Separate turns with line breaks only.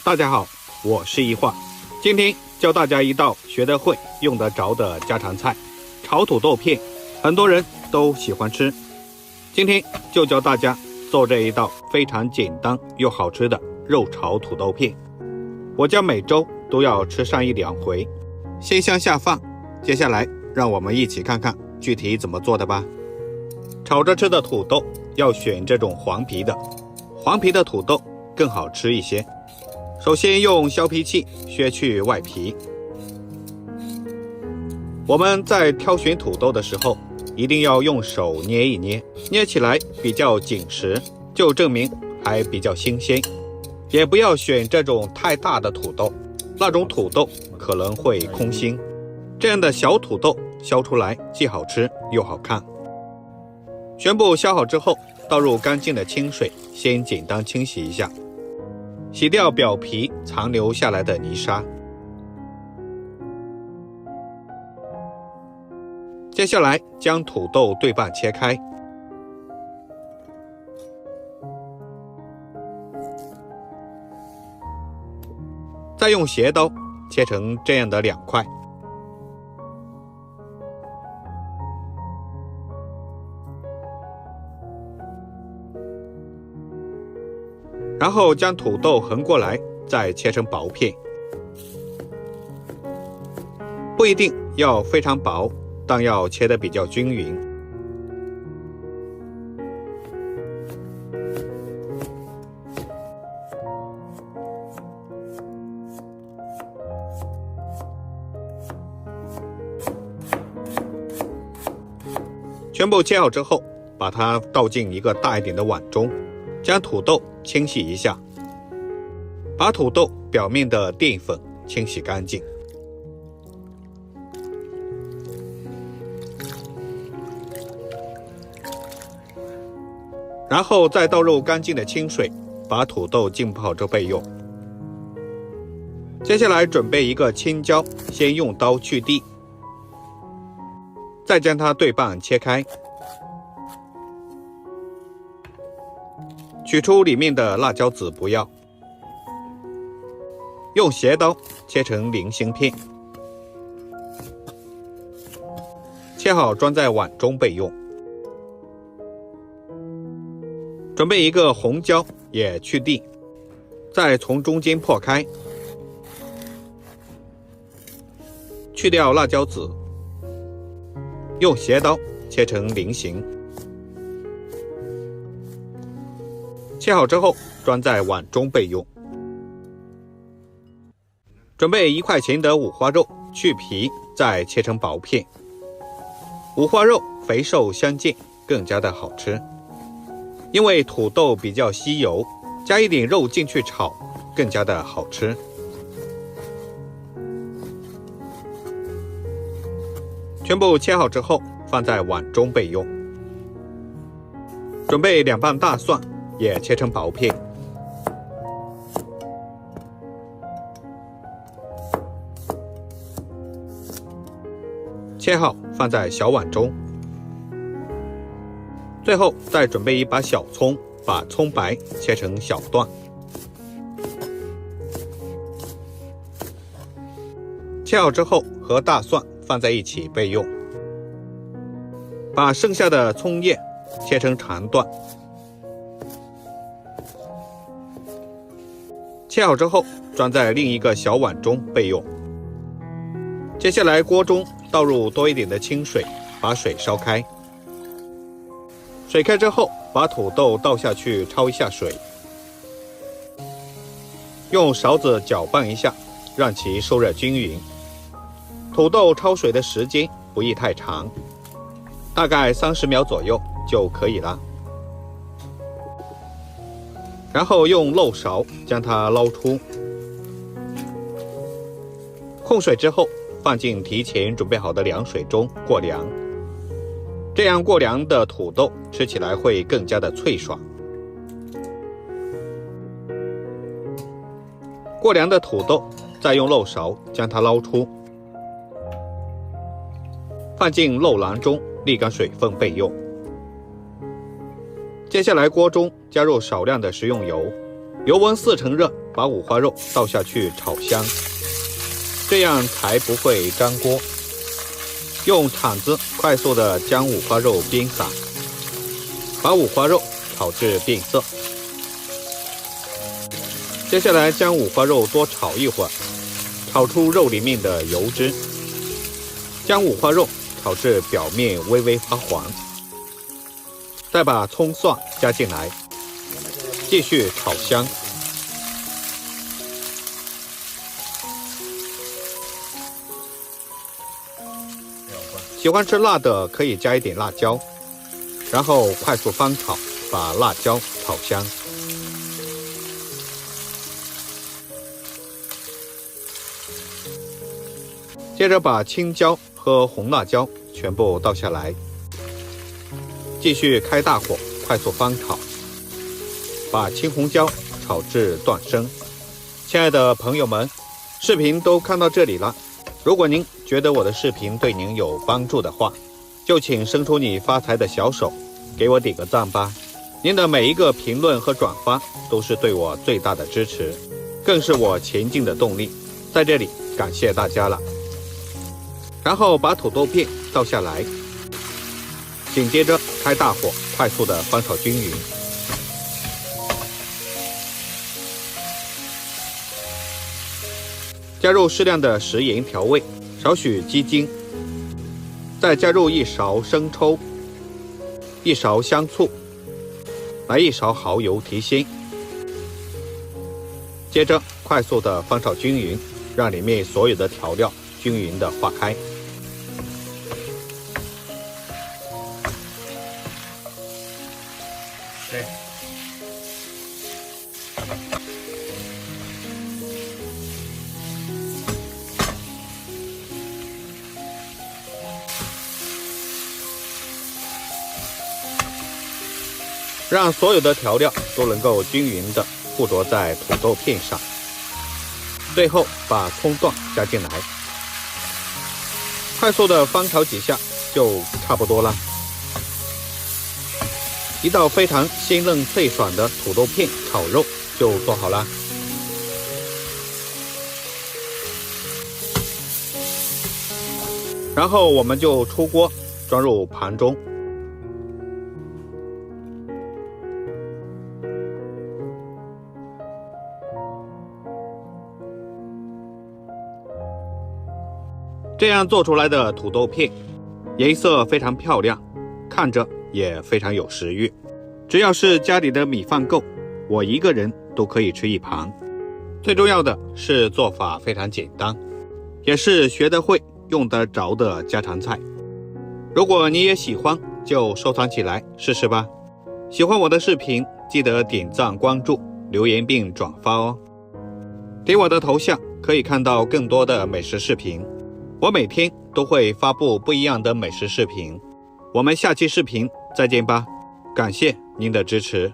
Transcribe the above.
大家好，我是一画，今天教大家一道学得会、用得着的家常菜——炒土豆片。很多人都喜欢吃，今天就教大家做这一道非常简单又好吃的肉炒土豆片。我家每周都要吃上1-2回，鲜香下饭。接下来让我们一起看看具体怎么做的吧。炒着吃的土豆要选这种黄皮的，黄皮的土豆更好吃一些。首先用削皮器削去外皮。我们在挑选土豆的时候，一定要用手捏一捏，捏起来比较紧实，就证明还比较新鲜。也不要选这种太大的土豆，那种土豆可能会空心。这样的小土豆削出来既好吃又好看。全部削好之后，倒入干净的清水，先简单清洗一下，洗掉表皮残留下来的泥沙。接下来将土豆对半切开，再用斜刀切成这样的2块。然后将土豆横过来，再切成薄片，不一定要非常薄，但要切得比较均匀。全部切好之后，把它倒进一个大一点的碗中，将土豆清洗一下，把土豆表面的淀粉清洗干净。然后再倒入干净的清水，把土豆浸泡着备用。接下来准备一个青椒，先用刀去蒂，再将它对半切开，取出里面的辣椒籽不要，用斜刀切成菱形片，切好装在碗中备用。准备一个红椒，也去蒂，再从中间破开，去掉辣椒籽，用斜刀切成菱形。切好之后装在碗中备用。准备1块钱的五花肉，去皮，再切成薄片。五花肉肥瘦相间，更加的好吃。因为土豆比较吸油，加一点肉进去炒，更加的好吃。全部切好之后放在碗中备用。准备2瓣大蒜，也切成薄片，切好放在小碗中。最后再准备一把小葱，把葱白切成小段，切好之后和大蒜放在一起备用。把剩下的葱叶切成长段，切好之后装在另一个小碗中备用。接下来锅中倒入多一点的清水，把水烧开。水开之后，把土豆倒下去焯一下水，用勺子搅拌一下，让其受热均匀。土豆焯水的时间不宜太长，大概30秒左右就可以了。然后用漏勺将它捞出，控水之后放进提前准备好的凉水中过凉。这样过凉的土豆吃起来会更加的脆爽。过凉的土豆再用漏勺将它捞出，放进漏篮中沥干水分备用。接下来锅中加入少量的食用油，油温4成热，把五花肉倒下去炒香，这样才不会粘锅。用铲子快速地将五花肉煸散，把五花肉炒至变色。接下来将五花肉多炒一会儿，炒出肉里面的油脂，将五花肉炒至表面微微发黄，再把葱蒜加进来，继续炒香。喜欢吃辣的可以加一点辣椒，然后快速翻炒，把辣椒炒香。接着把青椒和红辣椒全部倒下来，继续开大火快速翻炒，把青红椒炒至断生。亲爱的朋友们，视频都看到这里了，如果您觉得我的视频对您有帮助的话，就请伸出你发财的小手，给我点个赞吧。您的每一个评论和转发都是对我最大的支持，更是我前进的动力。在这里感谢大家了。然后把土豆片倒下来，紧接着开大火快速的翻炒均匀。加入适量的食盐调味，少许鸡精，再加入1勺生抽、1勺香醋，来1勺蚝油提鲜。接着快速的翻炒均匀，让里面所有的调料均匀的化开。让所有的调料都能够均匀的附着在土豆片上。最后把葱段加进来，快速的翻炒几下就差不多了。一道非常鲜嫩脆爽的土豆片炒肉就做好了。然后我们就出锅，装入盘中。这样做出来的土豆片，颜色非常漂亮，看着也非常有食欲。只要是家里的米饭够，我一个人都可以吃一盘。最重要的是做法非常简单，也是学得会、用得着的家常菜。如果你也喜欢，就收藏起来试试吧。喜欢我的视频，记得点赞、关注、留言并转发哦。点我的头像可以看到更多的美食视频。我每天都会发布不一样的美食视频，我们下期视频再见吧，感谢您的支持。